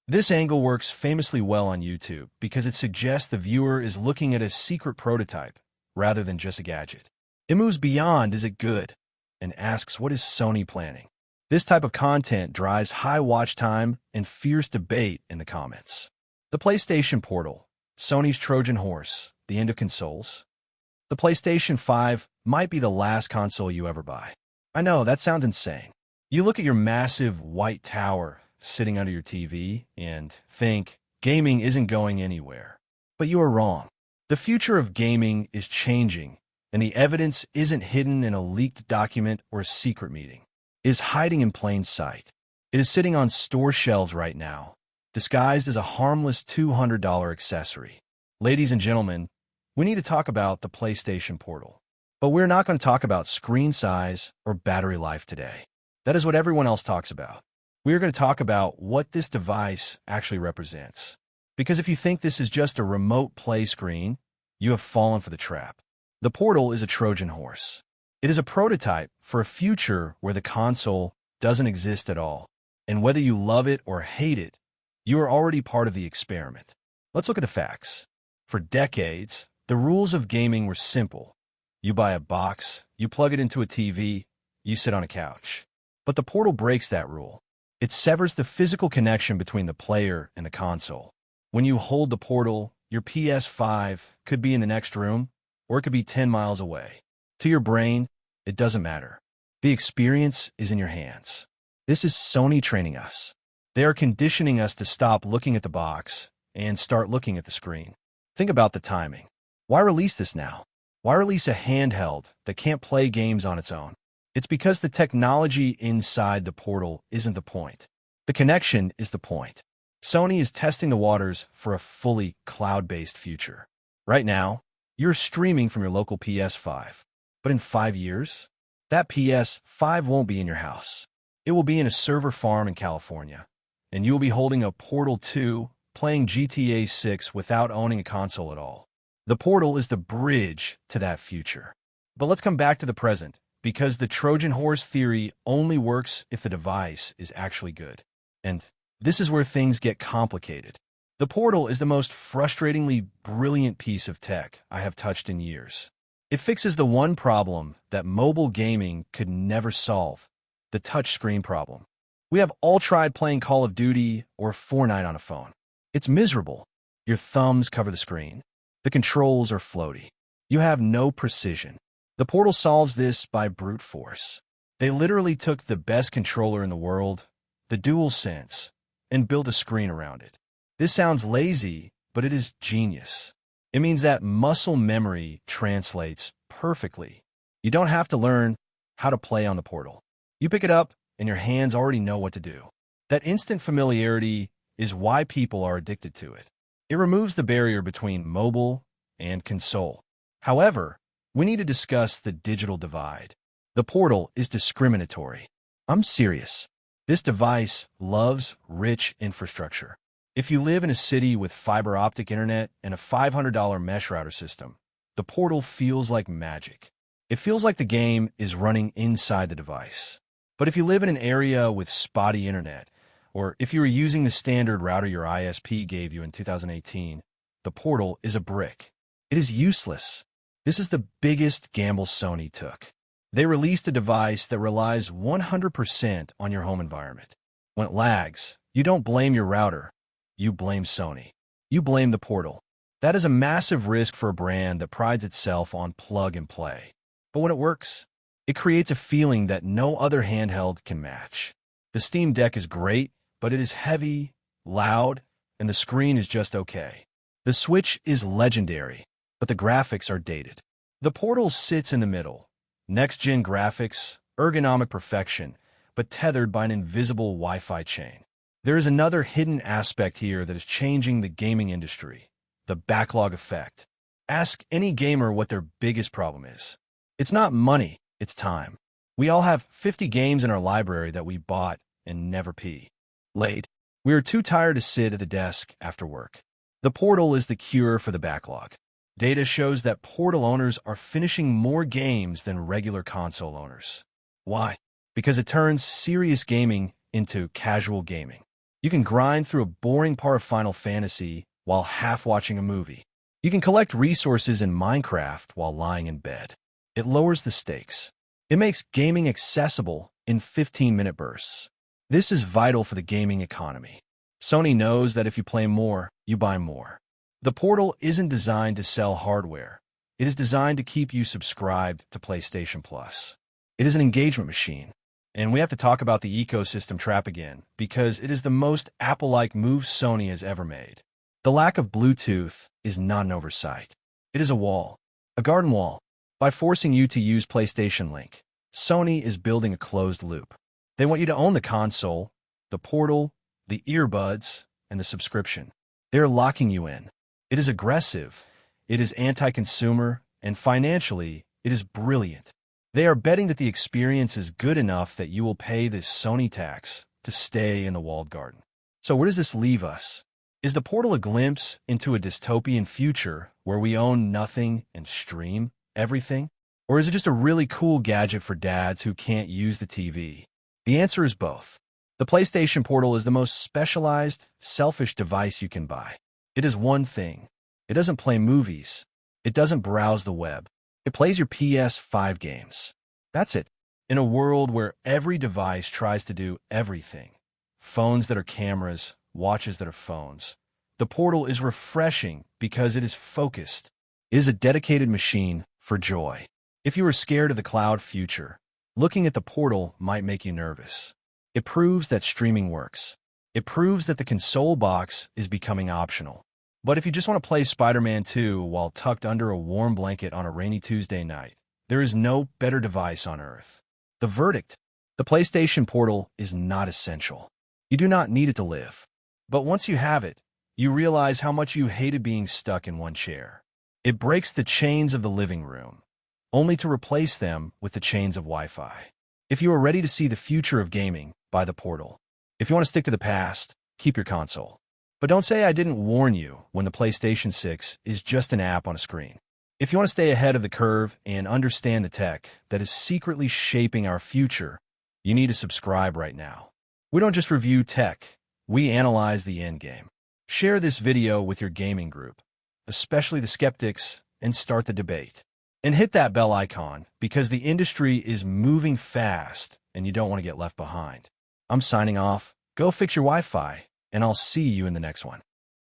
This angle works famously well on YouTube because it suggests the viewer is looking at a secret prototype rather than just a gadget. It moves beyond "is it good?" and asks "what is Sony planning?" This type of content drives high watch time and fierce debate in the comments. The PlayStation Portal, Sony's Trojan horse, the end of consoles. The PlayStation 5 might be the last console you ever buy. I know, that sounds insane. You look at your massive white tower sitting under your TV and think gaming isn't going anywhere. But you are wrong. The future of gaming is changing, and the evidence isn't hidden in a leaked document or a secret meeting. It is hiding in plain sight. It is sitting on store shelves right now, disguised as a harmless $200 accessory. Ladies and gentlemen, we need to talk about the PlayStation Portal. But we're not going to talk about screen size or battery life today. That is what everyone else talks about. We are going to talk about what this device actually represents. Because if you think this is just a remote play screen, you have fallen for the trap. The Portal is a Trojan horse. It is a prototype for a future where the console doesn't exist at all. And whether you love it or hate it, you are already part of the experiment. Let's look at the facts. For decades, the rules of gaming were simple. You buy a box, you plug it into a TV, you sit on a couch. But the Portal breaks that rule. It severs the physical connection between the player and the console. When you hold the Portal, your PS5 could be in the next room, or it could be 10 miles away. To your brain, it doesn't matter. The experience is in your hands. This is Sony training us. They are conditioning us to stop looking at the box and start looking at the screen. Think about the timing. Why release this now? Why release a handheld that can't play games on its own? It's because the technology inside the Portal isn't the point. The connection is the point. Sony is testing the waters for a fully cloud-based future. Right now, you're streaming from your local PS5. But in 5 years, that PS5 won't be in your house. It will be in a server farm in California, and you will be holding a Portal 2 playing GTA 6 without owning a console at all. The Portal is the bridge to that future. But let's come back to the present, because the Trojan horse theory only works if the device is actually good. And this is where things get complicated. The Portal is the most frustratingly brilliant piece of tech I have touched in years. It fixes the one problem that mobile gaming could never solve, the touchscreen problem. We have all tried playing Call of Duty or Fortnite on a phone. It's miserable. Your thumbs cover the screen. The controls are floaty. You have no precision. The Portal solves this by brute force. They literally took the best controller in the world, the DualSense, and built a screen around it. This sounds lazy, but it is genius. It means that muscle memory translates perfectly. You don't have to learn how to play on the Portal. You pick it up, and your hands already know what to do. That instant familiarity is why people are addicted to it. It removes the barrier between mobile and console. However, we need to discuss the digital divide. The Portal is discriminatory. I'm serious. This device loves rich infrastructure. If you live in a city with fiber optic internet and a $500 mesh router system, the Portal feels like magic. It feels like the game is running inside the device. But if you live in an area with spotty internet, or if you are using the standard router your ISP gave you in 2018, the Portal is a brick. It is useless. This is the biggest gamble Sony took. They released a device that relies 100% on your home environment. When it lags, you don't blame your router. You blame Sony. You blame the Portal. That is a massive risk for a brand that prides itself on plug and play. But when it works, it creates a feeling that no other handheld can match. The Steam Deck is great, but it is heavy, loud, and the screen is just okay. The Switch is legendary, but the graphics are dated. The Portal sits in the middle. Next-gen graphics, ergonomic perfection, but tethered by an invisible Wi-Fi chain. There is another hidden aspect here that is changing the gaming industry, the backlog effect. Ask any gamer what their biggest problem is. It's not money, it's time. We all have 50 games in our library that we bought and never played. We are too tired to sit at the desk after work. The Portal is the cure for the backlog. Data shows that Portal owners are finishing more games than regular console owners. Why? Because it turns serious gaming into casual gaming. You can grind through a boring part of Final Fantasy while half watching a movie. You can collect resources in Minecraft while lying in bed. It lowers the stakes. It makes gaming accessible in 15-minute bursts. This is vital for the gaming economy. Sony knows that if you play more, you buy more. The Portal isn't designed to sell hardware. It is designed to keep you subscribed to PlayStation Plus. It is an engagement machine. And we have to talk about the ecosystem trap again, because it is the most Apple-like move Sony has ever made. The lack of Bluetooth is not an oversight. It is a wall, a garden wall. By forcing you to use PlayStation Link, Sony is building a closed loop. They want you to own the console, the Portal, the earbuds, and the subscription. They are locking you in. It is aggressive, it is anti-consumer, and financially, it is brilliant. They are betting that the experience is good enough that you will pay this Sony tax to stay in the walled garden. So where does this leave us? Is the Portal a glimpse into a dystopian future where we own nothing and stream everything? Or is it just a really cool gadget for dads who can't use the TV? The answer is both. The PlayStation Portal is the most specialized, selfish device you can buy. It is one thing. It doesn't play movies. It doesn't browse the web. It plays your PS5 games. That's it. In a world where every device tries to do everything, phones that are cameras, watches that are phones, the Portal is refreshing because it is focused. It is a dedicated machine for joy. If you are scared of the cloud future, looking at the Portal might make you nervous. It proves that streaming works. It proves that the console box is becoming optional. But if you just want to play Spider-Man 2 while tucked under a warm blanket on a rainy Tuesday night, there is no better device on Earth. The verdict: the PlayStation Portal is not essential. You do not need it to live. But once you have it, you realize how much you hated being stuck in one chair. It breaks the chains of the living room, only to replace them with the chains of Wi-Fi. If you are ready to see the future of gaming, buy the Portal. If you want to stick to the past, keep your console. But don't say I didn't warn you when the PlayStation 6 is just an app on a screen. If you want to stay ahead of the curve and understand the tech that is secretly shaping our future, you need to subscribe right now. We don't just review tech, we analyze the endgame. Share this video with your gaming group, especially the skeptics, and start the debate. And hit that bell icon because the industry is moving fast and you don't want to get left behind. I'm signing off. Go fix your Wi-Fi, and I'll see you in the next one.